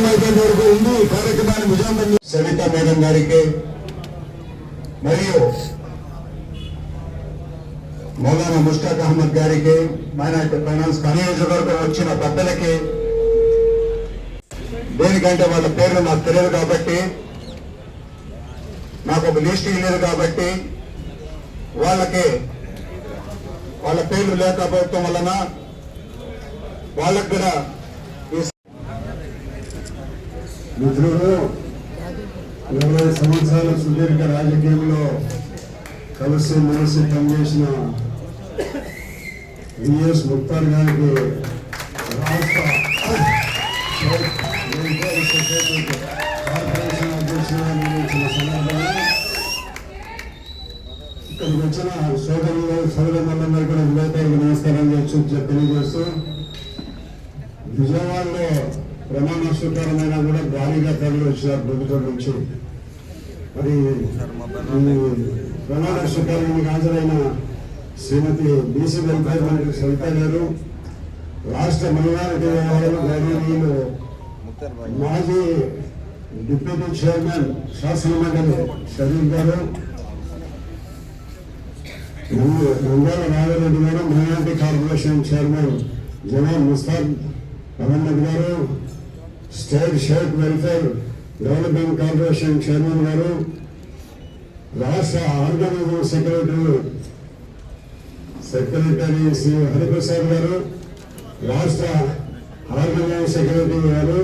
ప్రారంభమైపోయే వరకు ఉంది. ఈ కార్యక్రమాన్ని విజయవంతం సవితా మేడం గారికి మరియు మౌలానా ముష్తాక్ అహ్మద్ గారికి, మైనార్టీ ఫైనాన్స్ నియోజకవర్గం వచ్చిన పెద్దలకి, దేనికంటే వాళ్ళ పేర్లు నాకు తెలియదు కాబట్టి, నాకు ఒక లిస్ట్ ఇవ్వలేదు కాబట్టి వాళ్ళకి వాళ్ళ పేర్లు లేకపోవటం వలన వాళ్ళకు కూడా మిత్రులు 20 సంవత్సరాల సుదీర్ఘ రాజకీయంలో కలిసి మెలిసి పనిచేసిన విఎస్ ముక్తార్ గారికి రాష్ట్ర కార్పొరేషన్ అధ్యక్షులుగా నియమించిన సందర్భంగా ఇక్కడికి వచ్చిన సోదరులందరూ కూడా వివేకానికి నమస్కారం తెలియజేస్తూ, విజయవాడలో ప్రమాణ స్వీకారమైన కూడా భారీగా తరలి వచ్చారు ప్రభుత్వం నుంచి. మరి ప్రమాణ స్వీకారానికి హాజరైన శ్రీమతి బీసీ వెల్ఫేర్ మంత్రి సవిత గారు, రాష్ట్ర మైనారిటీ వ్యవహారాల గౌరవనీయులు మాజీ డిప్యూటీ చైర్మన్ శాసనమండలి షరీఫ్ గారు, నంద్యాల నాగరెడ్డి గారు, మైనారిటీ కార్పొరేషన్ చైర్మన్ జనాబ్ ముస్తాక్ అహ్మద్ గారు, state Shaik welfare development corporation chairman గారు, రాష్ట్ర ఆర్గనైజింగ్ సెక్రటరీ శ్రీ హరిప్రసాద్ గారు, రాష్ట్ర ఆర్గనైజింగ్ సెక్రటరీ గారు,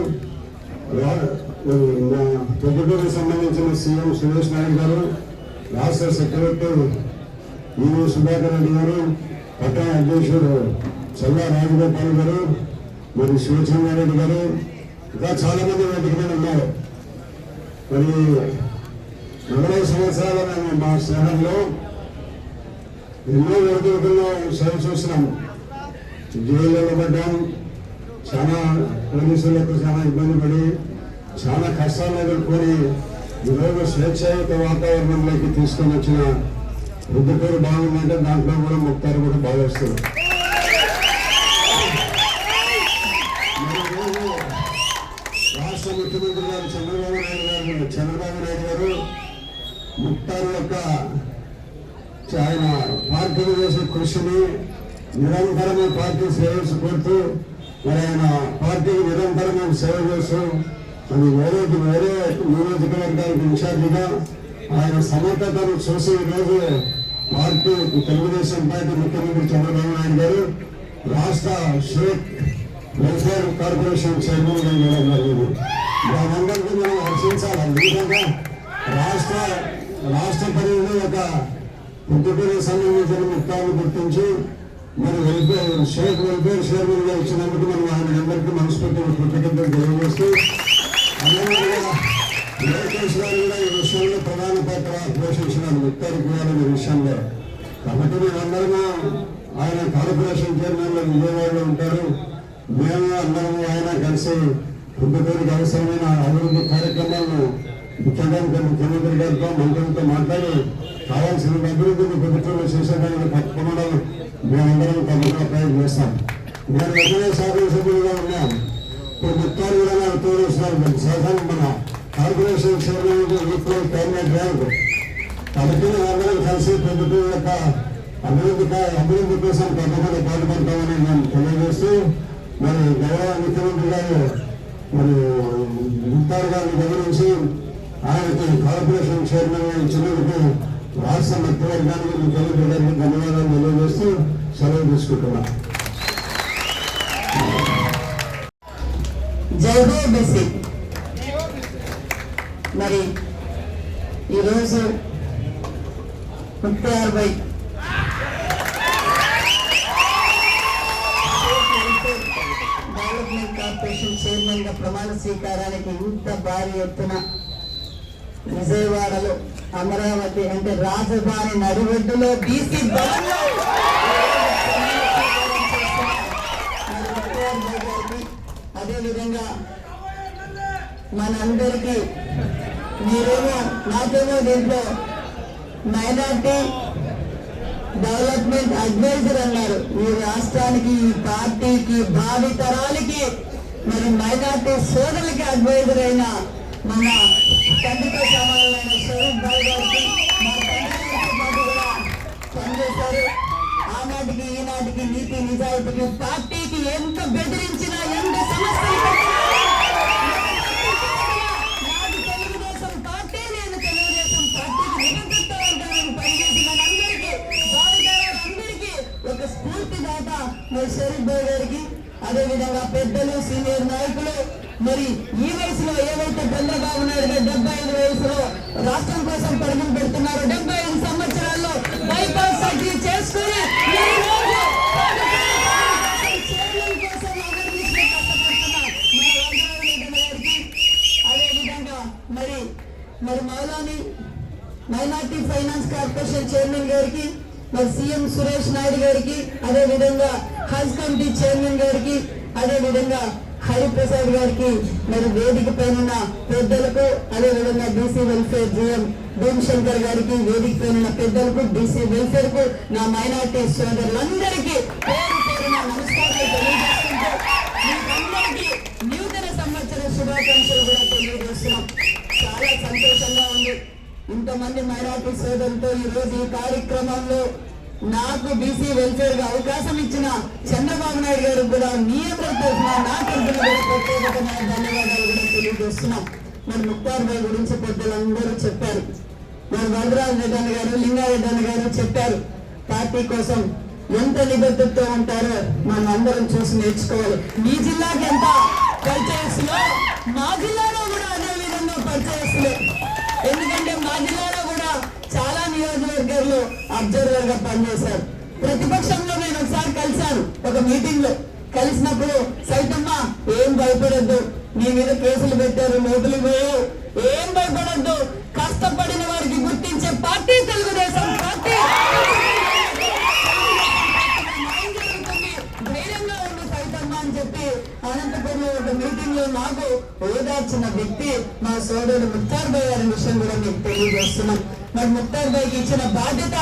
ప్రభుత్వానికి సంబంధించిన సీఎం సురేష్ నాయక్ గారు, రాష్ట్ర సెక్రటరీ ఈవీ సుధాకర్ రెడ్డి గారు, పట్టణ అధ్యక్షుడు చల్లా రాజగోపాల్ గారు, మరి శివచంద్రారెడ్డి గారు, ఇంకా చాలా మంది వేదిక మీద ఉన్నారు. మరి 40 సంవత్సరాల మా స్నేహంలో ఎన్నో వేదికల్లో సేవ చూసినాం. జైల్లో పడ్డాం, చాలా పోలీసులకు చాలా ఇబ్బంది పడి చాలా కష్టాలు ఎదుర్కొని ఈరోజు స్వేచ్ఛాయుత వాతావరణంలోకి తీసుకొని వచ్చిన బుద్ధపేరు బాగుందంటే దాంట్లో కూడా ముక్తారు కూడా భావిస్తున్నారు. రాష్ట్ర ముఖ్యమంత్రి గారు చంద్రబాబు నాయుడు గారు ముక్తారు యొక్క ఆయన పార్టీలు చేసే కృషిని నిరంతరమైన పార్టీ సేవలు కోరుతూ, మరి ఆయన పార్టీకి నిరంతరమైన సేవ చేస్తూ, మరి వేరే నియోజకవర్గానికి ఇన్ఛార్జిగా ఆయన సమర్థతను చూసి ఈరోజు పార్టీ తెలుగుదేశం పార్టీ ముఖ్యమంత్రి చంద్రబాబు నాయుడు గారు రాష్ట్ర షేక్ వెల్ఫేర్ కార్పొరేషన్ చైర్మన్ గా ఇవ్వడం జరిగింది. దానందరికీ మనం హర్షించాలి. ఎందుకంటే రాష్ట్ర పరిధిలో ఒక పుట్టుకలకు సంబంధించిన ముక్తాలను గుర్తించి మరి షేక్ వెల్ఫేర్ చైర్మన్ గా ఇచ్చినందుకు మనం ఆయన అందరికీ మనస్ఫూర్తిగా కృతజ్ఞతలు తెలియజేస్తూ, అదేవిధంగా లోకేష్ గారు కూడా ఈ విషయంలో ప్రధాన పాత్ర పోషించినారు ముక్తారు కుమారుల విషయంలో. కాబట్టి మేమందరము ఆయన కార్పొరేషన్ చైర్మన్లో విజయవాడలో ఉంటారు. మేము అందరము ఆయన కలిసి పుట్టుకూరికి అవసరమైన అభివృద్ధి కార్యక్రమాలను ముఖ్యమంత్రి గారితో మంత్రులతో మాట్లాడి కావాల్సిన అభివృద్ధిని ప్రభుత్వంలో చేసేదానికి తప్పకుండా మేమందరం తప్పకుండా ప్రయత్నం చేస్తాం. నేను వెంటనే శాసనసభ్యులుగా ఉన్నాం. ఇప్పుడు ముక్తారు కూడా నాకు తోడేస్తున్నారు శాసనం మన corporation chairman equal cabinet rank. కాబట్టి అందరం కలిసి ప్రభుత్వం యొక్క అభివృద్ధి కోసం తప్పకుండా పాల్పడతామని నేను తెలియజేస్తూ, మరి గౌరవ ముఖ్యమంత్రి గారు మరి ముక్తార్ గారిని గమనించి ఆయనకి కార్పొరేషన్ చైర్మన్ గా ఇచ్చినందుకు రాష్ట్ర మంత్రివర్గానికి ముఖ్యమంత్రి గారికి ధన్యవాదాలు తెలియజేస్తూ సెలవు తీసుకుంటున్నా. జై హో బీసీ. మరి ఈరోజు 36 డెవలప్మెంట్ కార్పొరేషన్ చైర్మన్ గా ప్రమాణ స్వీకారానికి ఇంత భారీ ఎత్తున విజయవాడలో అమరావతి అంటే రాజధాని నడిబొడ్డులో బీసీ భవన్లో అదేవిధంగా మనందరికీ మీరేమో నాకేమో దీంట్లో మైనార్టీ డెవలప్మెంట్ అడ్వైజర్ అన్నారు. ఈ రాష్ట్రానికి, ఈ పార్టీకి, భావి తరాలకి మరి మైనార్టీ సోదరులకి అడ్వైజర్ అయిన మన తండ్రితో సమానమైన స్వరూప్ భాయ్ గారికి మా తండ్రి గారితో పాటు కూడా పనిచేశారు. ఆనాటికి ఈనాటికి నీతి నిజాయితీకి పార్టీకి ఎంత బెదిరించినా ఎంత సమస్యలు పెట్టినా నాది తెలుగుదేశం పార్టీ, నేను తెలుగుదేశం పార్టీకి నిబద్ధతతో పనిచేసిన అందరికీ భావితరాలందరికీ ఒక స్ఫూర్తిదాత మరి స్వరూప్ భాయ్ గారికి, అదేవిధంగా పెద్దలు సీనియర్ నాయకులు మరి ఈ వయసులో ఏవైతే చంద్రబాబు నాయుడు గారు 75 వయసులో రాష్ట్రం కోసం పరుగులు పెడుతున్నారు, 75 సంవత్సరాల్లో బైపాస్ సర్జరీ చేసుకుని అదేవిధంగా మరి Mulani minority finance corporation chairman గారికి, మరి సీఎం సురేష్ నాయుడు గారికి, అదే విధంగా హజ్ కమిటీ చైర్మన్ గారికి, అదే విధంగా హరిప్రసాద్ గారికి, మరి వేదిక పైన పెద్దలకు, అదే విధంగా బీసీ వెల్ఫేర్ జీఎం భీమశంకర్ గారికి, వేదిక పైన పెద్దలకు, బీసీ వెల్ఫేర్ కు, నా మైనార్టీ సోదరులందరికీ పేరు పేరున నమస్కారాలు తెలియజేస్తుంటూ మీకందరికీ నూతన సంవత్సర శుభాకాంక్షలు కూడా తెలియజేస్తున్నాం. చాలా సంతోషంగా ఉంది ఇంతమంది మైనార్టీ సోదరులతో ఈ రోజు ఈ కార్యక్రమంలో నాకు బీసీ వెల్ఫేర్ గా అవకాశం ఇచ్చిన చంద్రబాబు నాయుడు గారు కూడా మీ అందరి తరఫున నా తరఫున కూడా ప్రత్యేకమైన ధన్యవాదాలు కూడా తెలియజేస్తున్నాం. మరి ముక్తార్ భాయ్ గురించి పెద్దలందరూ చెప్పారు, మరి వరదరాజు రెడ్డి అన్న గారు, లింగారెడ్డి అన్న గారు చెప్పారు. పార్టీ కోసం ఎంత నిబద్ధతతో ఉంటారో మనం అందరం చూసి నేర్చుకోవాలి. మీ జిల్లాకి ఎంత పరిచయస్తులో మా జిల్లాలో కూడా అదే విధంగా పరిచయస్తులే. ఎందుకంటే మా జిల్లాలో కూడా చాలా నియోజకవర్గాల్లో అబ్జర్వర్ గా పనిచేశారు. ప్రతిపక్షంలో నేను ఒకసారి కలిశాను, ఒక మీటింగ్ లో కలిసినప్పుడు సైతమ్మ ఏం భయపడద్దు, నీ మీద కేసులు పెట్టారు, లోపలికి పోయావు, ఏం భయపడద్దు, కష్టపడిన వారికి గుర్తించే పార్టీ తెలుగుదేశం పార్టీ, ధైర్యంగా ఉండు సైతమ్మ అని చెప్పి అనంతపురంలో ఒక మీటింగ్ లో నాకు ఓదార్చిన వ్యక్తి మా సోదరుడు ముక్తార్ భాయ్ గారి విషయం కూడా మీకు తెలియజేస్తున్నాం. మరి ముక్తార్ భాయ్కి ఇచ్చిన బాధ్యత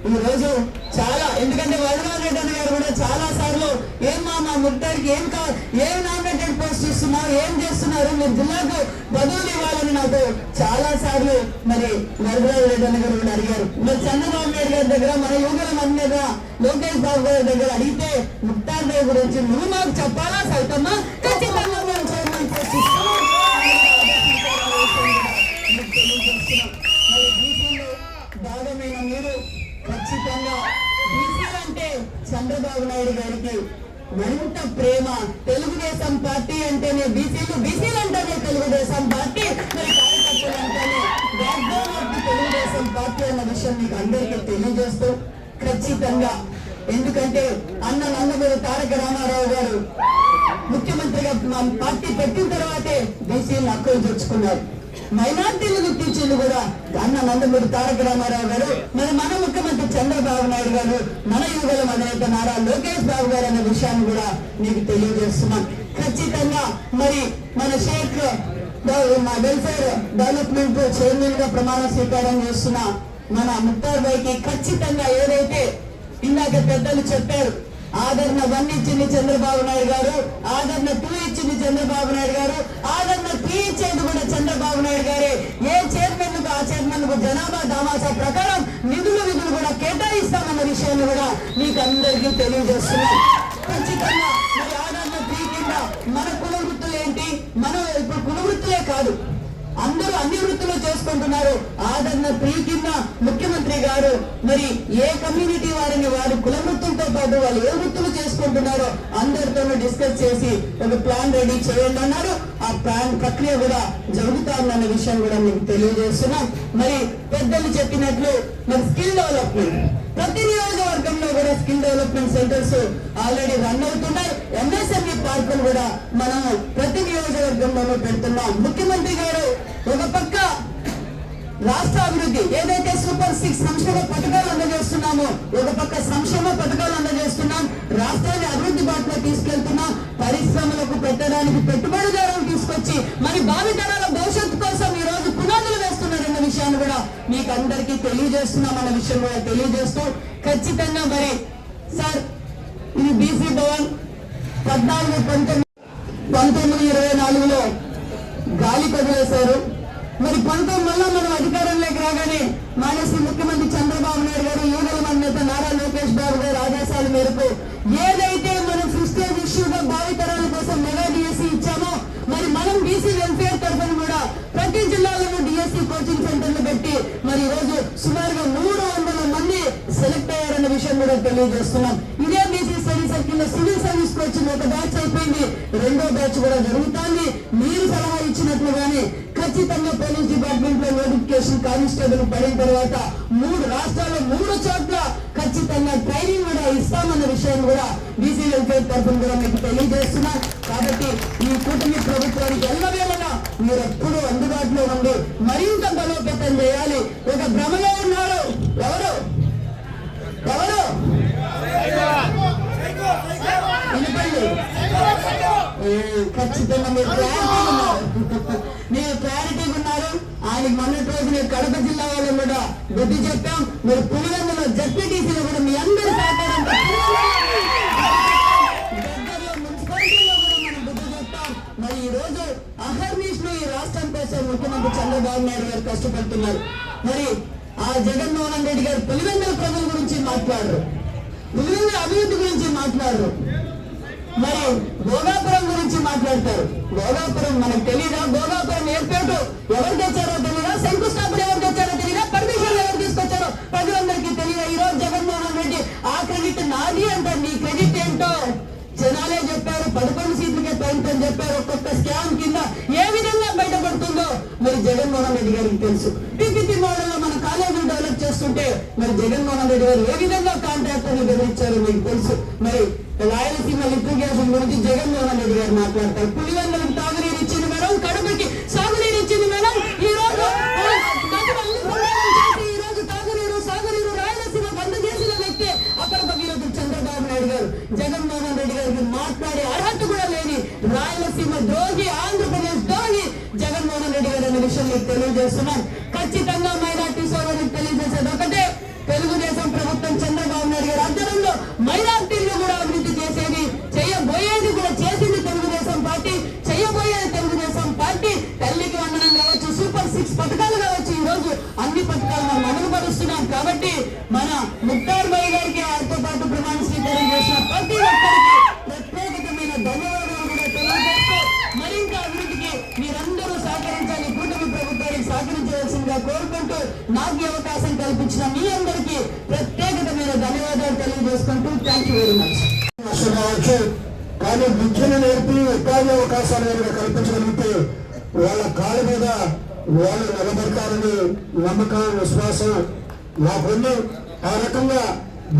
ఈ రోజు చాలా, ఎందుకంటే వరదరాజు రెడ్డి అన్న గారు కూడా చాలా సార్లు మా ముక్తార్కి ఏం నామినేటెడ్ పోస్ట్ ఇస్తున్నారు, ఏం చేస్తున్నారు, మీరు జిల్లాకు బదువులు ఇవ్వాలని నాకు చాలా సార్లు మరి వరదరాజు రెడ్డి అన్న గారు కూడా అడిగారు. మరి చంద్రబాబు నాయుడు గారి దగ్గర, మన యువకుల మంది మీద లోకేష్ బాబు గారి దగ్గర అడిగితే ముక్తార్ భాయ్ గురించి నువ్వు మాకు చెప్పాలా సైతమ్మా, ఖచ్చితంగా మేము చైర్మన్ పోస్ట్ ఇస్తున్నాం తెలియజేస్తున్నాం. మరి బీసీలో భాగమైన మీరు ఖచ్చితంగా బీసీలంటే చంద్రబాబు నాయుడు గారికి మరింత ప్రేమ. తెలుగుదేశం పార్టీ అంటేనే బీసీలు అంటేనే తెలుగుదేశం పార్టీ, మరి కార్యకర్తలు అంటేనే backbone of the Telugu Desam party అన్న విషయం మీకు అందరికీ తెలియజేస్తూ ఖచ్చితంగా, ఎందుకంటే అన్న నందమూరి తారక రామారావు గారు ముఖ్యమంత్రిగా పార్టీ పెట్టిన తర్వాతే బీసీలు హక్కులు తెచ్చుకున్నారు. మైనార్టీలు గుర్తించింది కూడా అన్న నందమూరి తారక రామారావు గారు, మరి మన ముఖ్యమంత్రి చంద్రబాబు నాయుడు గారు, మన యువకుల అధినేత నారా లోకేష్ బాబు గారు అనే విషయాన్ని కూడా మీకు తెలియజేస్తున్నాం. ఖచ్చితంగా మరి మన షేక్ వెల్ఫేర్ డెవలప్మెంట్ చైర్మన్ గా ప్రమాణ స్వీకారం చేస్తున్న మన ముక్తార్ భాయ్కి ఖచ్చితంగా ఏదైతే ఇందాక పెద్దలు చెప్పారు, ఆదరణ 1 ఇచ్చింది చంద్రబాబు నాయుడు గారు, ఆదరణ 2 ఇచ్చింది చంద్రబాబు నాయుడు గారు, ఆదరణ 3 ఇచ్చేది కూడా చంద్రబాబు నాయుడు గారే. ఏ చైర్మన్ కు ఆ చైర్మన్ కు జనాభా దామాసా ప్రకారం నిధులు కూడా కేటాయిస్తామన్న విషయాన్ని కూడా మీకు అందరికీ తెలియజేస్తున్నాం. ఖచ్చితంగా మరి ఆదరణ 3 కింద మన కుల వృత్తులు ఏంటి, మనం ఇప్పుడు కుల వృత్తులే కాదు, అందరూ అన్ని వృత్తులు చేసుకుంటున్నారు. ఆదరణ 3 కింద ముఖ్యమంత్రి గారు మరి ఏ కమ్యూనిటీ వారిని వారి కుల వృత్తులతో పాటు వాళ్ళు ఏ వృత్తులు చేసుకుంటున్నారో అందరితోనూ డిస్కస్ చేసి ఒక ప్లాన్ రెడీ చేయండి అన్నారు. ఆ ప్లాన్ ప్రక్రియ కూడా జరుగుతామన్న విషయం కూడా మీకు తెలియజేస్తున్నాం. మరి పెద్దలు చెప్పినట్లు మరి స్కిల్ డెవలప్మెంట్ ప్రతి నియోజకవర్గంలో కూడా skill development centres already run అవుతున్నాయి. ఎంఎస్ఎంఈ పార్కులు కూడా మనం ప్రతి నియోజకవర్గంలోనూ పెడుతున్నాం. ముఖ్యమంత్రి గారు ఒక పక్క రాష్ట్ర అభివృద్ధి ఏదైతే సూపర్ 6 సంక్షేమ పథకాలు అందజేస్తున్నామో, ఒక పక్క సంక్షేమ పథకాలు అందజేస్తున్నాం, రాష్ట్రాన్ని అభివృద్ధి బాటలో తీసుకెళ్తున్నాం, పరిశ్రమలకు పెట్టడానికి పెట్టుబడిదారులు తీసుకొచ్చి మరి భావితరాల భవిష్యత్తు కోసం ఈ రోజు పునాదులు వేస్తున్నారన్న విషయాన్ని కూడా మీకు అందరికీ తెలియజేస్తున్నాం అన్న విషయం కూడా తెలియజేస్తూ ఖచ్చితంగా మరి సార్ ఇది బీసీ భవన్ 14, 19 1924లో గాలి కొదిలేశారు. మరి 19 మనం అధికారంలోకి రాగానే మానేసి ముఖ్యమంత్రి చంద్రబాబు నాయుడు గారు, యూనియన్ అధినేత నారా లోకేష్ బాబు గారు ఆదేశాల మేరకు ఏదైతే మనం ప్రిస్టేజ్ ఇష్యూగా భావితరాల కోసం మెగా డిఎస్సి ఇచ్చామో, మరి మనం బీసీ వెల్ఫేర్ తరఫున కూడా ప్రతి జిల్లాలోనూ డిఎస్సి కోచింగ్ సెంటర్లు పెట్టి మరి ఈ రోజు సుమారుగా 300 మంది సెలెక్ట్ అయ్యారన్న విషయం కూడా తెలియజేస్తున్నాం. ఇదే బీసీ స్టడీ సర్కిల్ లో సివిల్ సర్వీస్ కోచింగ్ ఒక బ్యాచ్ అయిపోయింది, రెండో బ్యాచ్ కూడా జరుగుతోంది. మీరు సలహా ఇచ్చినట్లుగానే ఖచ్చితంగా పోలీస్ డిపార్ట్మెంట్ లో నోటిఫికేషన్ కానిస్టేబుల్ పడిన తర్వాత 3 రాష్ట్రాల్లో 3 చోట్ల ఖచ్చితంగా ట్రైనింగ్ కూడా ఇస్తామన్న విషయం కూడా బీసీ వెల్ఫేర్ తరఫున కూడా మీకు తెలియజేస్తున్నాం. కాబట్టి ఈ కూటమి ప్రభుత్వానికి ఎల్లవేళలా మీరు ఎప్పుడూ అందుబాటులో ఉండి మరింత బలోపేతం చేయాలి. ఒక భ్రమలో ఉన్నారు, ఎవరు వినపండి, ఖచ్చితంగా మీరు క్లారిటీగా ఉన్నారు. ఆయనకి మొన్నటి రోజు నేను కడప జిల్లా వాళ్ళు కూడా బుద్ధి చెప్పాం. మీరు పులివెందులో జడ్పీటీసీలో కూడా మీ అందరి సహకారం దగ్గరలో మున్సిపాలిటీలో కూడా మనం బుద్ధి చెప్తాం. మరి ఈ రోజు అహర్నిశలు ఈ రాష్ట్రం కోసం ముఖ్యమంత్రి చంద్రబాబు నాయుడు గారు కష్టపడుతున్నారు. మరి ఆ జగన్మోహన్ రెడ్డి గారు పులివెందుల ప్రజల గురించి మాట్లాడరు, పులివెందుల అభివృద్ధి గురించి మాట్లాడరు, మరి భోగాపురం గురించి మాట్లాడతారు. భోగాపురం మనకు తెలీదా? భోగాపురం ఏర్పాటు ఎవరు తెచ్చారో తెలీదా? శంకుస్థాపన ఎవరు తెచ్చారో తెలీదా? పర్మిషన్ ఎవరు తీసుకొచ్చారో ప్రజలందరికీ తెలియదా? ఈ రోజు జగన్మోహన్ రెడ్డి ఆ క్రెడిట్ నాది అంటారు. నీ క్రెడిట్ ఏంటో జనాలే చెప్పారు. 11 సీట్లకే పెంచని చెప్పారు. ఒక్కొక్క స్కామ్ కింద ఏ విధంగా బయటపడుతుందో మరి జగన్మోహన్ రెడ్డి గారికి తెలుసు. పీపీపీ మోడల్ లో మన కాలేజీలు డెవలప్ చేస్తుంటే మరి జగన్మోహన్ రెడ్డి గారు ఏ విధంగా కాంట్రాక్టర్లు బెదిరించారో మీకు తెలుసు. మరి రాయలసీమ లిక్విగేషన్ గురించి జగన్మోహన్ రెడ్డి గారు మాట్లాడతారు. పులివెందులకు తాగునీరు ఇచ్చింది మేడం, కడపకి సాగునీరు ఇచ్చింది మేడం. ఈ రోజు తాగునీరు సాగునీరు రాయలసీమకు అందజేసిన వ్యక్తి అప్పటి వీరదు చంద్రబాబు నాయుడు గారు. జగన్మోహన్ రెడ్డి గారికి మాట్లాడే అర్హత కూడా లేని రాయలసీమ ద్రోహి, ఆంధ్రప్రదేశ్ ద్రోహి జగన్మోహన్ రెడ్డి గారు అనే విషయం మీకు తెలియజేస్తున్నాం. ఖచ్చితంగా మైనార్టీ సోదరులకు తెలియజేసేది ఒకటే, తెలుగుదేశం ప్రభుత్వం చంద్రబాబు నాయుడు గారి ఆధ్వర్యంలో మైనార్టీలను కూడా అభివృద్ధి చేసేది, చేయబోయేది కూడా చేసింది తెలుగుదేశం పార్టీ, చేయబోయేది తెలుగుదేశం పార్టీ. తల్లికి వందనం కావచ్చు, సూపర్ 6 పథకాలు కావచ్చు, ఈ రోజు అన్ని పథకాలు మనం అమలు పరుస్తున్నాం. కాబట్టి మన ముక్తార్ బాయ్ గారికి, ఆయనతో పాటు ప్రమాణ స్వీకారం చేసిన ప్రతి ఒక్కరికి ప్రత్యేకమైన ధన్యవాదాలు కూడా తెలియజేస్తూ మరింత అభివృద్ధికి మీరందరూ సహకరించాలి, కూటమి ప్రభుత్వానికి సహకరించవలసిందిగా కోరుకుంటూ నాకు అవకాశం కల్పించిన మీ అందరికీ ప్రత్యేకమైన ధన్యవాదాలు తెలియజేసుకుంటూ థ్యాంక్ యూ వెరీ మచ్. కానీ విద్యను నేర్పి ఉపాధి అవకాశాలు కల్పించగలిగితే వాళ్ళ కాళ్ళ మీద వాళ్ళు నిలబడతారని నమ్మకం, విశ్వాసం నాకుంది. ఆ రకంగా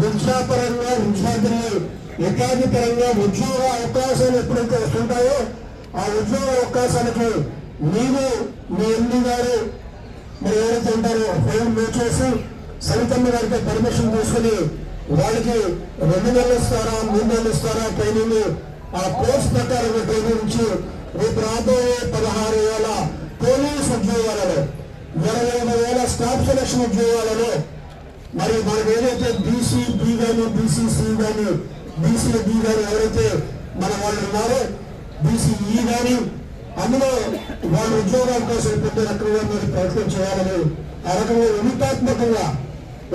విద్యాపరంగా, విద్యార్థులు ఉపాధి పరంగా ఉద్యోగ అవకాశాలు ఎప్పుడైతే వస్తుంటాయో ఆ ఉద్యోగ అవకాశానికి మీరు మీ ఎండి గారు మరి ఎవరైతే ఉంటారో ఫోన్ మూవ్ చేసి సవితమ్మ గారికి పర్మిషన్ తీసుకుని వాళ్ళకి 2 నెలలు ఇస్తారా, 3 నెలలు ఇస్తారా ట్రైనింగ్, ఆ కోర్స్ ప్రకారం ట్రైనింగ్ ఇచ్చి రేపు రాబోయే 16,000 పోలీసు ఉద్యోగాలలో, 25,000 స్టాఫ్ సెలక్షన్ ఉద్యోగాలలో మరి మనకు ఏదైతే బీసీ బి కానీ, బీసీసీ కానీ, బీసీ బి కానీ ఎవరైతే మన వాళ్ళు ఉన్నారో, బీసీఈ కానీ అందులో వాళ్ళ ఉద్యోగాల కోసం పెద్ద రకంగా మీరు ప్రయత్నం చేయాలని ఆ రకంగా వినూత్నాత్మకంగా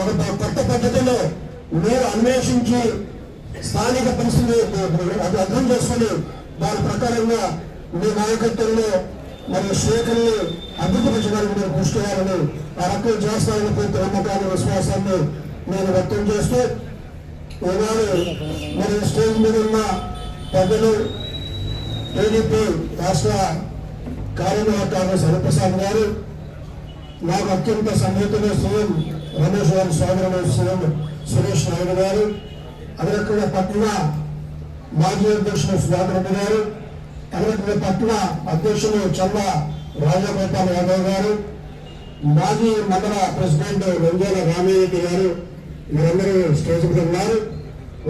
ఒక కొత్త పద్ధతిలో మీరు అన్వేషించి స్థానిక పరిస్థితులు అర్థం చేసుకుని దాని ప్రకారంగా మీ నాయకత్వంలో మరి స్నేహితుల్ని అభివృద్ధిపరచడానికి మీరు కృషి చేయాలని ఆ రకం చేస్తారని పూర్తి నమ్మకాన్ని, విశ్వాసాన్ని నేను వ్యక్తం చేస్తూ ఈనాడు మరి స్టేజ్ మీద ఉన్న పెద్దలు టీడీపీ రాష్ట్ర కార్యనిర్వాహక హరిప్రసాద్ గారు, నాకు అత్యంత సన్నిహితులు సీఎం రమేష్ గారి సోదరుడు సీఎం సురేష్ నాయుడు గారు, అదేవిధంగా పట్ల మాజీ అధ్యక్షుడు సుధాకర్ రెడ్డి గారు, అదేవిధంగా పట్ల అధ్యక్షులు చల్ల రాజగోపాల్ యాదవ్ గారు, మాజీ మండల ప్రెసిడెంట్ వెంజాల రామయ్య గారు, వీరందరూ స్టేజ్ మీద ఉన్నారు.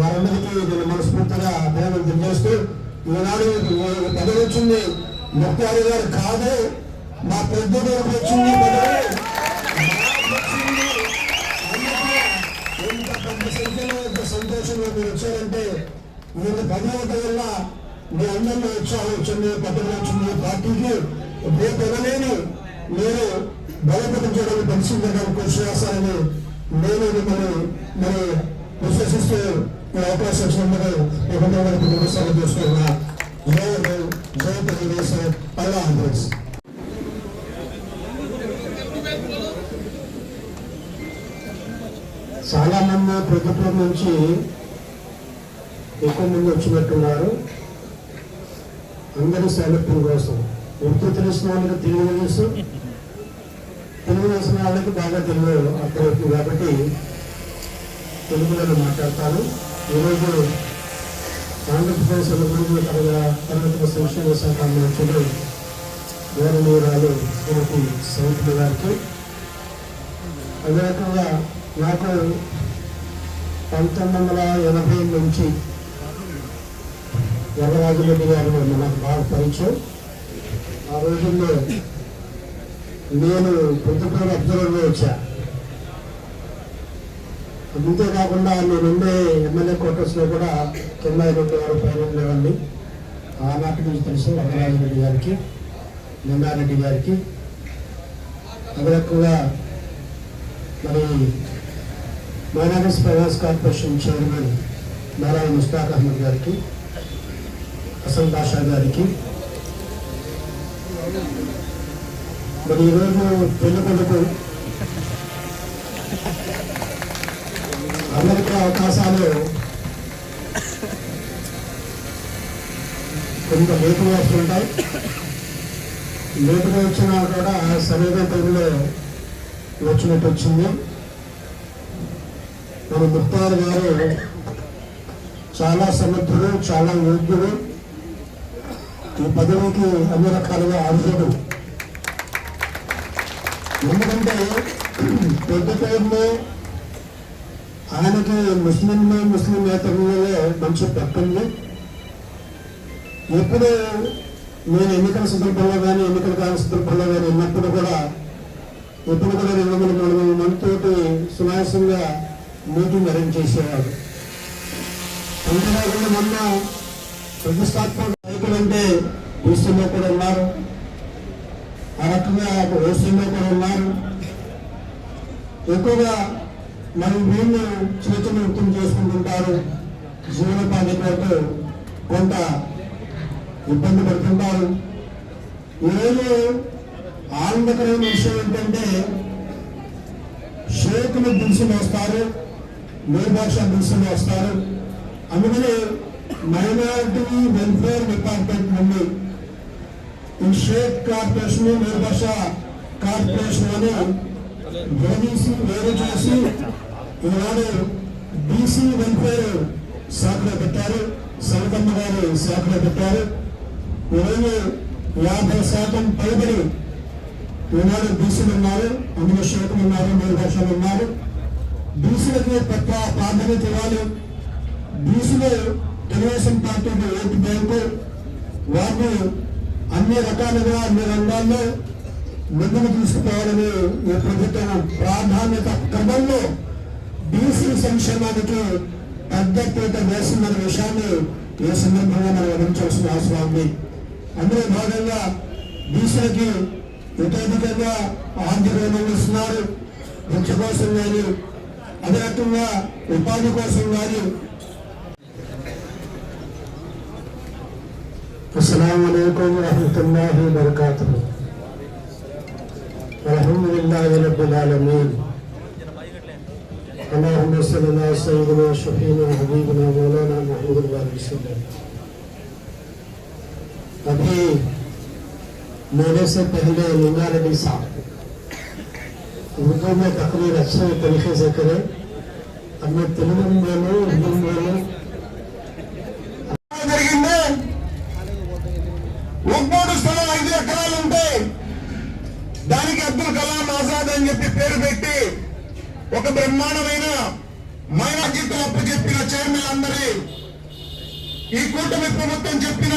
వారందరికీ నేను మనస్ఫూర్తిగా అభినందనలు తెలియజేస్తూ ఈనాడు పదవి వచ్చింది ముఖ్తారి గారు కాదు, మా పెద్ద వచ్చింది పదవి. ఇంత పెద్ద సంఖ్యలో ఇంత సంతోషంగా మీరు వచ్చారంటే వీళ్ళ పదవి వల్ల మీ అందరిలో ఉత్సాహం వచ్చింది, పట్టుదల వచ్చింది, పార్టీకి రేపు ఎవరైనా మీరు బలోపేతం చేయడానికి పరిశీలించడానికి కృషి చేస్తారని నేను మిమ్మల్ని మరి విశ్వసిస్తూ ఈ అవకాశం ఇచ్చినందుకు నిబంధనలకు నమస్కారం చేసుకున్నా. జై తెలుగుదేశం. అల్లా హాఫీజ్. చాలా మంది ప్రభుత్వం నుంచి ఎక్కువ మంది వచ్చినట్టున్నారు. అందరూ సెలక్షన్ కోసం ఉర్దూ తెలిసిన వాళ్ళకి తెలుగు తెలుసు, తెలుగు తెలిసిన వాళ్ళకి బాగా తెలుగు అర్థమవుతుంది కాబట్టి తెలుగులో మాట్లాడతాను. ఈరోజు ఆంధ్రప్రదేశ్ అభివృద్ధి పర్యాటక సంక్షేమ శాఖ మంత్రులు గౌరవనీయురాలు శ్రీమతి సౌత్ గారికి, అదే రకంగా నాకు 1980 నుంచి వరరాజరెడ్డి గారు నాకు బాగా పరిచయం. ఆ రోజుల్లో నేను పొద్దుటూరు అబ్జర్వర్గా వచ్చా. అంతేకాకుండా నేనుండే ఎమ్మెల్యే క్వార్టర్స్లో కూడా కింద ఉండేవారు, పైన ఉండేవాడిని. ఆనాటి నుంచి తెలుసు వరరాజరెడ్డి గారికి, నిన్నారెడ్డి గారికి. అదే రకంగా మరి minorities finance corporation chairman Narayana Mushtaq Ahmed గారికి, హసన్ బాషా గారికి, మరి ఈరోజు పెళ్ళికొడుకు అమెరికా అవకాశాలు కొంత లేటుగా వస్తుంటాయి. లేటుగా వచ్చినా కూడా సరైన టైంలో వచ్చినట్టు వచ్చింది. మన ముక్తార్ గారు చాలా సమర్థుడు, చాలా యోగ్యుడు, ఈ పదవికి అన్ని రకాలుగా అర్హుడు. ఎందుకంటే పొద్దుటూరులో ఆయనకి ముస్లిమేతరులలో మంచి పట్టుంది. ఎప్పుడు నేను ఎన్నికల సందర్భంలో కానీ ఎన్నికల కాల సందర్భంలో కానీ ఉన్నప్పుడు కూడా ఎప్పుడు కూడా 200-300 మందితోటి సునాయాసంగా మీటింగ్ అరేంజ్ చేసేవాడు. అంతేకాకుండా మొన్న ప్రతిష్టాత్మక నాయకులు అంటే ఈసీలో కూడా ఉన్నారు, ఆ రకంగా ఓసీలో కూడా ఉన్నారు. ఎక్కువగా మరి వీళ్ళు చిన్న వృత్తులు చేసుకుంటుంటారు, జీవనోపాధి కొరకు కొంత ఇబ్బంది పడుతుంటారు. ఈరోజు ఆనందకరమైన విషయం ఏంటంటే షేకులు దిల్సులు వస్తారు, భాష దిల్సులు వస్తారు. అందుకని మైనారిటీ వెల్ఫేర్ డిపార్ట్మెంట్ నుండి ఈ షేక్ కార్పొరేషన్, భాష కార్పొరేషన్ అని వేరు చేసి ఈనాడు బీసీ వెల్ఫేర్ శాఖలో పెట్టారు, సరితమ్మ గారి శాఖలో పెట్టారు. ఈరోజు 50% పైబడి ఈనాడు బీసీలు ఉన్నారు, అందులో షేకులు ఉన్నారు, భాషలు ఉన్నారు. బీసీలకి ప్రాధాన్యత ఇవ్వాలి. బీసీలో తెలుగుదేశం పార్టీకి ఓటు బ్యాంకు, వారిని అన్ని రకాలుగా అన్ని రంగాల్లో ముందుకు తీసుకుపోవాలని ఈ ప్రభుత్వం ప్రాధాన్యత క్రమంలో బీసీ సంక్షేమానికి పెద్ద పీట వేసిందన్న విషయాన్ని ఈ సందర్భంగా మనం గమనించాల్సిన అవసరం ఉంది. అందులో భాగంగా బీసీలకి ఇతోధికంగా ఆర్థిక రుణాలు ఇస్తున్నారు, విద్య కోసం కానీ అదే రకంగా ఉపాధి కోసం కానీ. అస్సలాము అలైకుం వరహ్మతుల్లాహి వబరకాతుహు. అల్హమ్దులిల్లాహి రబ్బిల్ ఆలమీన్. اللهم صل على سيدنا شفينا حبيبنا مولانا محمد वसल्लम. अभी मेरे से पहले निन्नारेड्डी साहब उर्दू में तकरीर अच्छे तरीके से करें. अब मैं तेलुगु में बोलूं, उर्दू में बोलूं. ఒక్కోడు స్థలం 5 ఎకరాలు ఉంటే దానికి అబ్దుల్ కలాం ఆజాద్ అని చెప్పి పేరు పెట్టి ఒక బ్రహ్మాండమైన మైనార్టీతో అప్పచెప్పిన చైర్మన్ అందరి ఈ కూటమి ప్రభుత్వం చెప్పిన